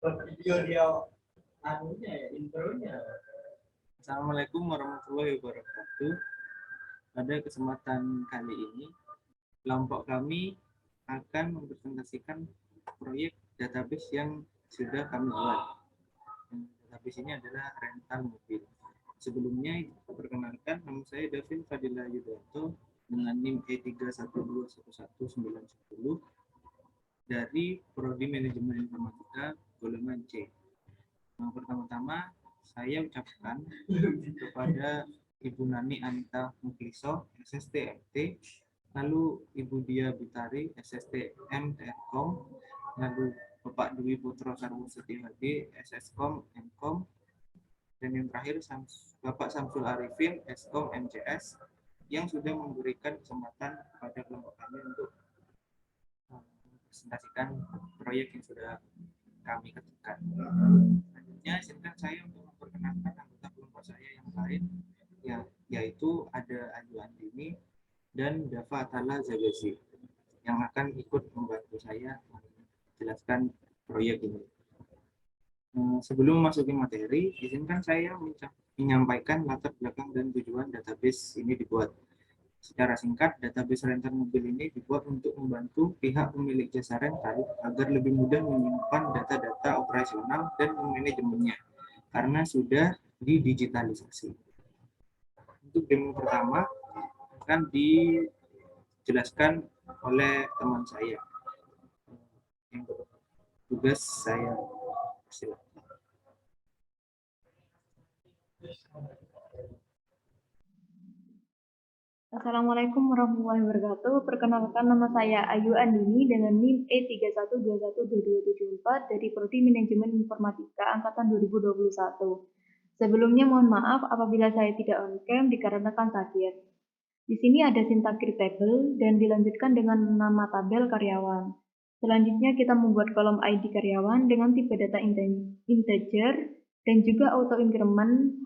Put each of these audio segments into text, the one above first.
video dia anunya ya, intronya. Assalamualaikum warahmatullahi wabarakatuh. Pada kesempatan kali ini, kelompok kami akan mempresentasikan proyek database yang sudah kami buat. Database ini adalah rental mobil. Sebelumnya, perkenalkan, nama saya Davin Fadila Yudanto dengan NIM E312111910 dari Prodi Manajemen Informatika golongan C. Yang pertama-tama saya ucapkan kepada Ibu Nani Anita Mukliso, SST-MT, lalu Ibu Dia Bitari, SST-M Telkom, lalu Bapak Dwi Putro Sarwo Setiawadi, SSKOM MKOM, dan yang terakhir Bapak Samsul Arifin, SKOM MCS, yang sudah memberikan kesempatan kepada kelompok kami untuk mempresentasikan proyek yang sudah kami ketikkan. Selanjutnya, izinkan saya untuk memperkenalkan anggota kelompok saya yang lain, yaitu ada Ayu Andini dan Dava Atala Zagasi, yang akan ikut membantu saya menjelaskan proyek ini. Sebelum memasuki materi, izinkan saya menyampaikan latar belakang dan tujuan database ini dibuat. Secara singkat, database rental mobil ini dibuat untuk membantu pihak pemilik jasa rental agar lebih mudah menyimpan data-data operasional dan manajemennya, karena sudah didigitalisasi. Untuk demo pertama akan dijelaskan oleh teman saya. Yang tugas saya silakan. Assalamualaikum warahmatullahi wabarakatuh. Perkenalkan, nama saya Ayu Andini dengan NIM E3121274 dari Prodi Manajemen Informatika Angkatan 2021. Sebelumnya mohon maaf apabila saya tidak on cam dikarenakan sakit. Di sini ada sintaksis table dan dilanjutkan dengan nama tabel karyawan. Selanjutnya kita membuat kolom ID karyawan dengan tipe data integer dan juga auto increment,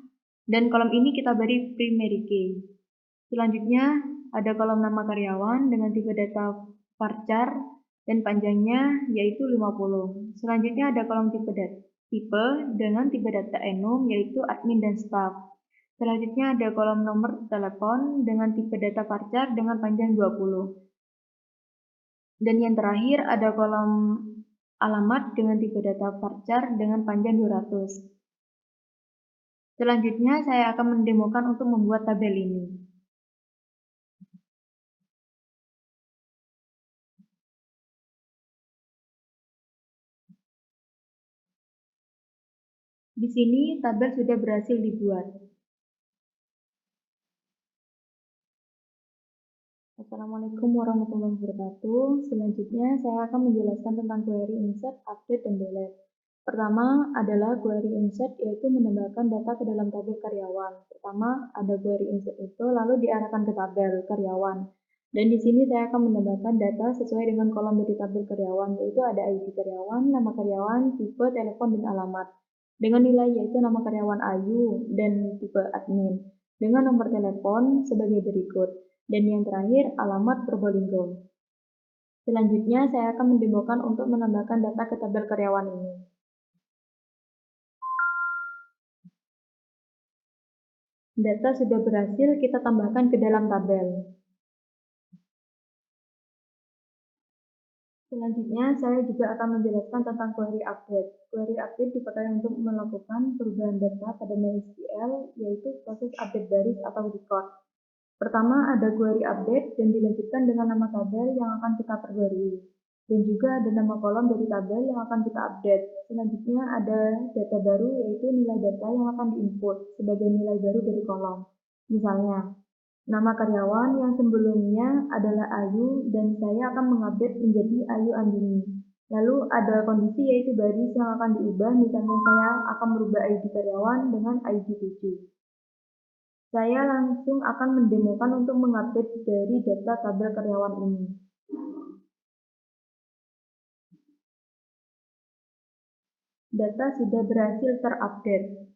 dan kolom ini kita beri primary key. Selanjutnya ada kolom nama karyawan dengan tipe data varchar dan panjangnya yaitu 50. Selanjutnya ada kolom tipe dengan tipe data enum yaitu admin dan staff. Selanjutnya ada kolom nomor telepon dengan tipe data varchar dengan panjang 20. Dan yang terakhir ada kolom alamat dengan tipe data varchar dengan panjang 200. Selanjutnya saya akan mendemokan untuk membuat tabel ini. Di sini tabel sudah berhasil dibuat. Assalamualaikum warahmatullahi wabarakatuh. Selanjutnya saya akan menjelaskan tentang query insert, update, dan delete. Pertama adalah query insert, yaitu menambahkan data ke dalam tabel karyawan. Pertama ada query insert itu lalu diarahkan ke tabel karyawan. Dan di sini saya akan menambahkan data sesuai dengan kolom dari tabel karyawan, yaitu ada ID karyawan, nama karyawan, tipe, telepon, dan alamat. Dengan nilai yaitu nama karyawan Ayu dan tipe admin. Dengan nomor telepon sebagai berikut. Dan yang terakhir, alamat Probolinggo. Selanjutnya, saya akan mendemokan untuk menambahkan data ke tabel karyawan ini. Data sudah berhasil kita tambahkan ke dalam tabel. Selanjutnya, saya juga akan menjelaskan tentang query update. Query update dipakai untuk melakukan perubahan data pada MySQL, yaitu proses update baris atau record. Pertama ada query update dan dilanjutkan dengan nama tabel yang akan kita perbarui. Dan juga ada nama kolom dari tabel yang akan kita update. Selanjutnya ada data baru yaitu nilai data yang akan diinput sebagai nilai baru dari kolom. Misalnya, nama karyawan yang sebelumnya adalah Ayu dan saya akan mengupdate menjadi Ayu Andini. Lalu ada kondisi yaitu baris yang akan diubah, misalnya saya akan merubah ID karyawan dengan ID 7. Saya langsung akan mendemokan untuk mengupdate dari data tabel karyawan ini. Data sudah berhasil terupdate.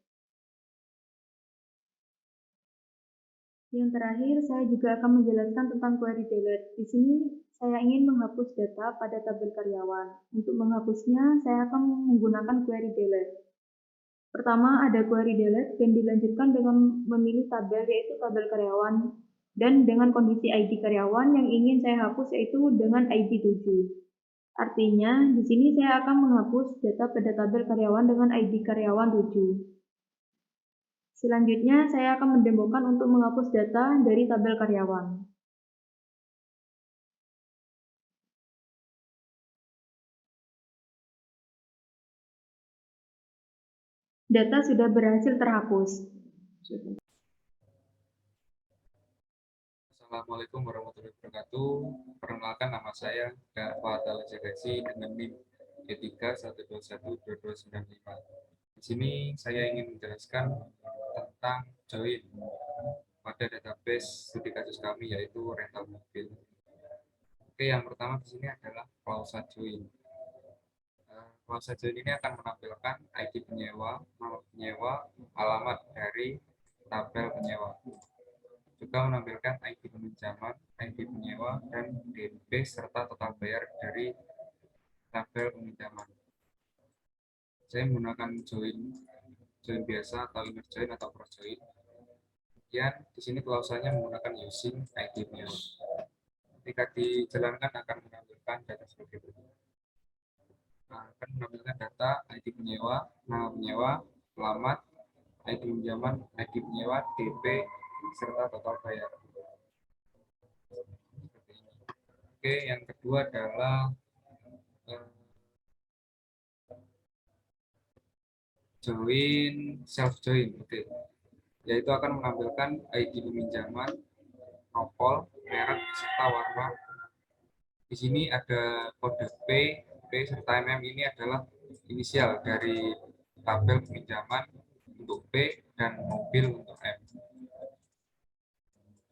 Yang terakhir, saya juga akan menjelaskan tentang query delete. Di sini saya ingin menghapus data pada tabel karyawan. Untuk menghapusnya, saya akan menggunakan query delete. Pertama, ada query delete dan dilanjutkan dengan memilih tabel, yaitu tabel karyawan, dan dengan kondisi ID karyawan yang ingin saya hapus, yaitu dengan ID 7. Artinya, di sini saya akan menghapus data pada tabel karyawan dengan ID karyawan 7. Selanjutnya, saya akan mendemokan untuk menghapus data dari tabel karyawan. Data sudah berhasil terhapus. Assalamualaikum warahmatullahi wabarakatuh. Perkenalkan, nama saya Fadal Jagasi dengan NIM D312122995. Di sini saya ingin menjelaskan tentang join pada database studi kasus kami, yaitu rental mobil. Oke, yang pertama di sini adalah klausa join. Klausa join ini akan menampilkan ID penyewa, nama penyewa, alamat dari tabel penyewa. Juga menampilkan ID peminjaman, ID penyewa, dan DP serta total bayar dari tabel peminjaman. Saya menggunakan join biasa atau inner join atau cross join. Kemudian di sini klausanya menggunakan using ID penyewa. Ketika dijalankan akan menampilkan data sebagai berikut. Akan menampilkan data ID penyewa, nama penyewa, alamat, ID pinjaman, ID penyewa, DP, serta total bayar. Oke, yang kedua adalah join self join. Oke, yaitu akan menampilkan ID peminjaman, nopol, merek, serta warna. Di sini ada kode P serta MM. Ini adalah inisial dari tabel peminjaman untuk P dan mobil untuk M.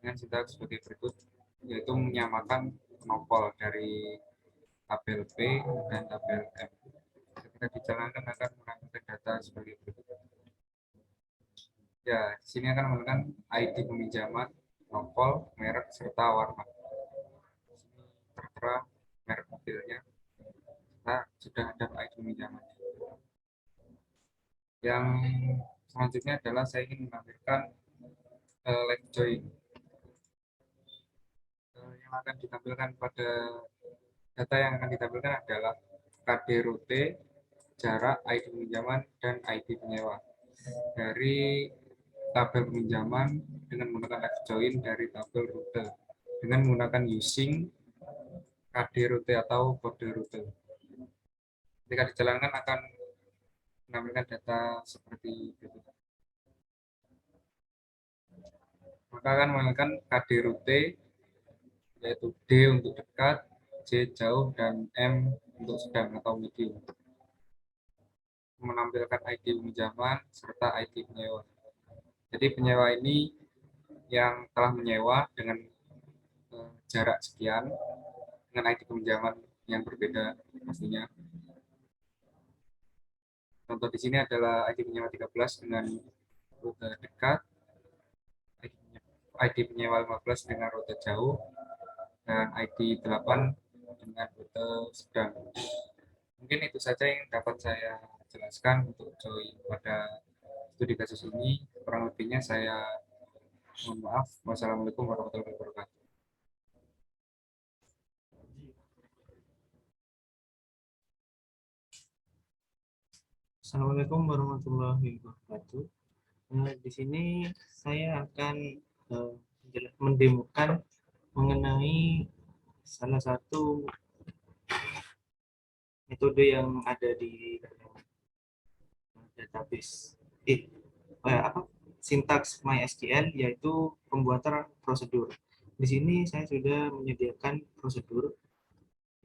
Dengan sintaks sebagai berikut, yaitu menyamakan nopol dari tabel P dan tabel M. Ketika dijalankan akan menampilkan data sebagai berikut. Ya, di sini akan menggunakan ID peminjaman, nopol, merek, serta warna. Di sini tertera merek mobilnya. Kita sudah ada ID peminjaman. Yang selanjutnya adalah saya ingin menampilkan live join. Yang akan ditampilkan pada data yang akan ditampilkan adalah KD rute, jarak, ID peminjaman, dan ID penyewa dari tabel peminjaman dengan menggunakan live join dari tabel rute dengan menggunakan using KD rute atau kode rute. Ketika dijalankan akan menampilkan data seperti itu. Maka akan menggunakan KD rute, yaitu D untuk dekat, J jauh, dan M untuk sedang atau medium. Menampilkan ID pinjaman serta ID penyewa. Jadi penyewa ini yang telah menyewa dengan jarak sekian dengan ID pinjaman yang berbeda pastinya. Contoh di sini adalah ID penyewa 13 dengan rute dekat, ID penyewa 15 dengan rute jauh, dan ID 8 dengan rute sedang. Mungkin itu saja yang dapat saya jelaskan untuk join pada studi kasus ini. Kurang lebihnya saya mohon maaf. Wassalamualaikum warahmatullahi wabarakatuh. Assalamualaikum warahmatullahi wabarakatuh. Di sini saya akan mendemokan mengenai salah satu metode yang ada di database sintaks MySQL, yaitu pembuatan prosedur. Di sini saya sudah menyediakan prosedur,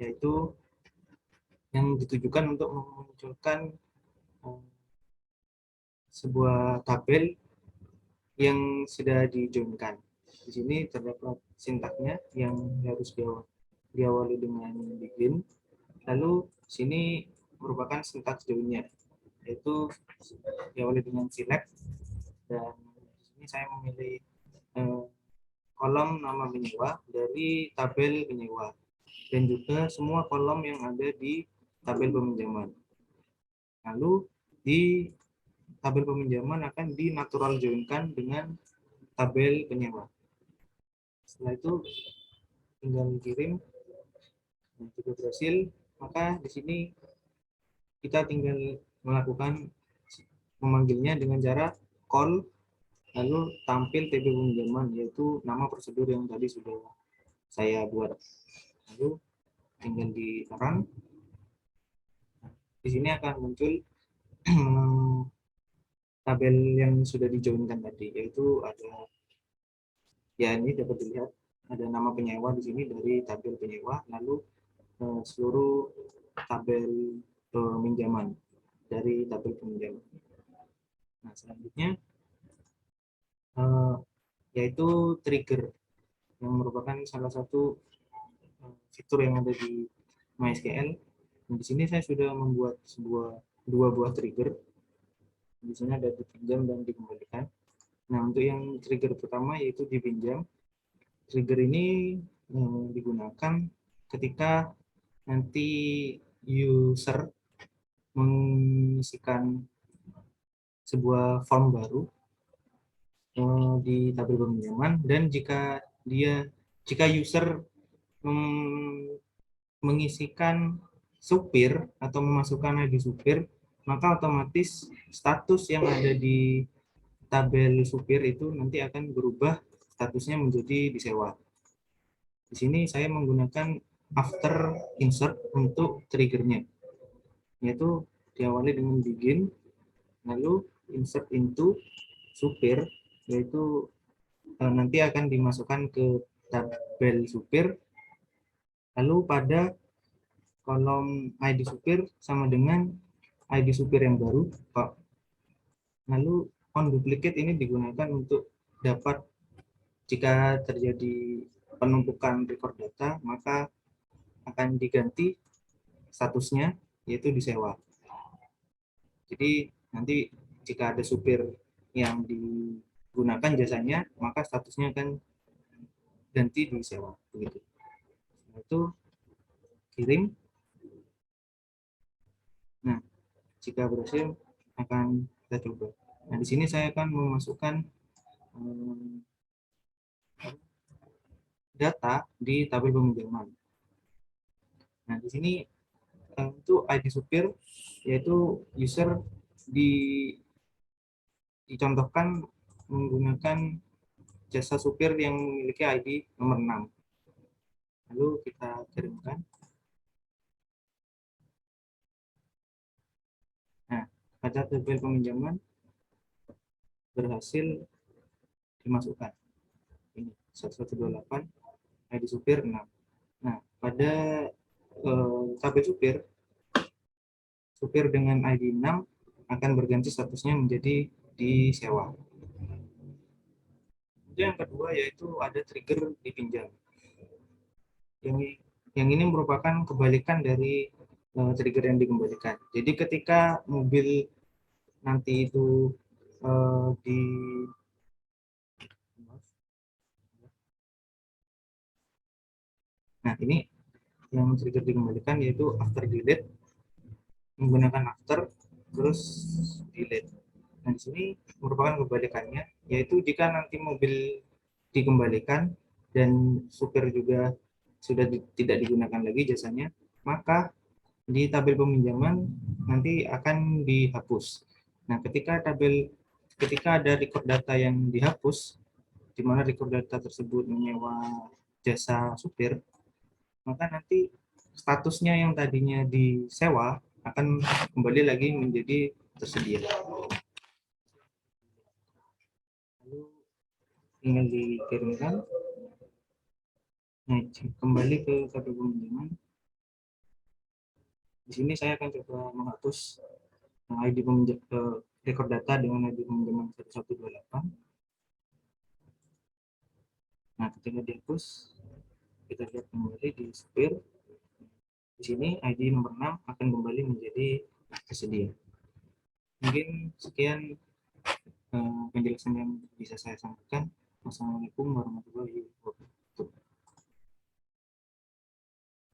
yaitu yang ditujukan untuk memunculkan sebuah tabel yang sudah dijoinkan. Di sini terdapat sintaknya yang harus diawali dengan begin. Lalu sini merupakan sintaks joinnya, yaitu diawali dengan select, dan di sini saya memilih kolom nama penyewa dari tabel penyewa. dan juga semua kolom yang ada di tabel peminjaman. Lalu di tabel peminjaman akan dinatural join-kan dengan tabel penyewa. Setelah itu tinggal kirim. Nah, sudah berhasil, maka di sini kita tinggal melakukan memanggilnya dengan cara call, lalu tampil TP peminjaman, yaitu nama prosedur yang tadi sudah saya buat. Lalu tinggal di run. Di sini akan muncul tabel yang sudah dijoinkan tadi, yaitu ada, ya ini dapat dilihat ada nama penyewa di sini dari tabel penyewa, lalu seluruh tabel peminjaman dari tabel peminjaman. Nah, selanjutnya yaitu trigger, yang merupakan salah satu fitur yang ada di MySQL. Nah, di sini saya sudah membuat dua buah trigger. Di sini ada dipinjam dan dikembalikan. Nah, untuk yang trigger pertama yaitu dipinjam. Trigger ini digunakan ketika nanti user mengisikan sebuah form baru di tabel peminjaman, dan jika user mengisikan supir atau memasukkan ID supir, maka otomatis status yang ada di tabel supir itu nanti akan berubah statusnya menjadi disewa. Di sini saya menggunakan after insert untuk triggernya, yaitu diawali dengan begin, lalu insert into supir, yaitu nanti akan dimasukkan ke tabel supir, lalu pada kolom ID supir sama dengan ID supir yang baru, Pak. Lalu on duplicate ini digunakan untuk dapat jika terjadi penumpukan record data, maka akan diganti statusnya yaitu disewa. Jadi nanti jika ada supir yang digunakan jasanya, maka statusnya akan ganti disewa. Begitu. Setelah itu kirim. Nah, jika berhasil akan kita coba. Nah, di sini saya akan memasukkan data di tabel peminjaman. Nah, di sini untuk ID supir, yaitu user dicontohkan menggunakan jasa supir yang memiliki ID nomor 6. Lalu kita kirimkan. Nah, pada tabel peminjaman berhasil dimasukkan. Ini 1128 ID supir 6. Nah, pada tabel supir dengan ID 6 akan berganti statusnya menjadi disewa. Yang kedua yaitu ada trigger dipinjam. Yang ini merupakan kebalikan dari trigger yang dikembalikan. Jadi ketika mobil nanti itu nah ini yang trigger dikembalikan yaitu after delete, menggunakan after terus delete. Nah, di sini merupakan kebalikannya, yaitu jika nanti mobil dikembalikan dan supir juga sudah tidak digunakan lagi jasanya, maka di tabel peminjaman nanti akan dihapus. Nah, ketika ada record data yang dihapus, di mana record data tersebut menyewa jasa supir, maka nanti statusnya yang tadinya disewa akan kembali lagi menjadi tersedia. Lalu tinggal dikirimkan. Nah, kembali ke tabel peminjaman. Di sini saya akan coba menghapus ID record data dengan ID peminjaman 1128. Nah, ketika dihapus, kita lihat kembali di supir. Di sini ID nomor 6 akan kembali menjadi tersedia. Mungkin sekian penjelasan yang bisa saya sampaikan. Wassalamualaikum warahmatullahi wabarakatuh.